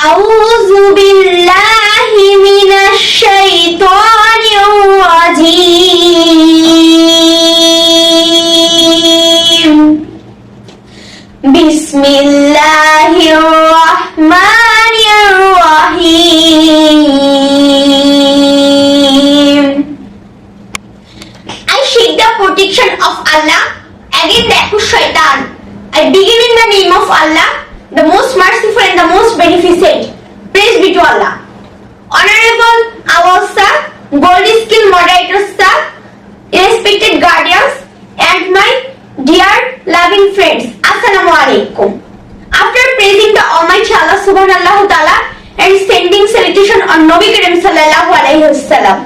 أعوذ بالله من الشيطان الرجيم بسم الله الرحمن الرحيم I seek the protection of Allah against the shaitan. I begin in the name of Allah, the most merciful and the most beneficent. Praise be to Allah. Honorable our sir, gold skill moderator sir, respected guardians, and my dear loving friends. Assalamu alaikum. After praising the Almighty Allah subhanahu wa ta'ala and sending salutation on Nabi Karim sallallahu alayhi wasallam.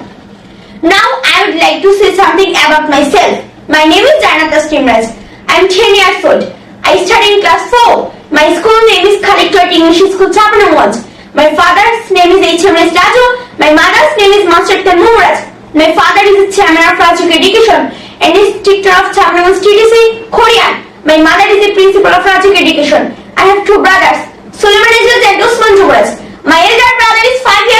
Now I would like to say something about myself. My name is Janat Astimraj. I am 10 years old. I study in class 4. My school name is Khalid English School Chapanamwaj. My father's name is HMS Raju. My mother's name is Master Tanmuraj. My father is the chairman of Rajak Education and is teacher of Chapanamwaj TDC, Korean. My mother is the principal of Rajak Education. I have two brothers, Suleiman Ejaz and Usman Jubraj. My elder brother is 5 years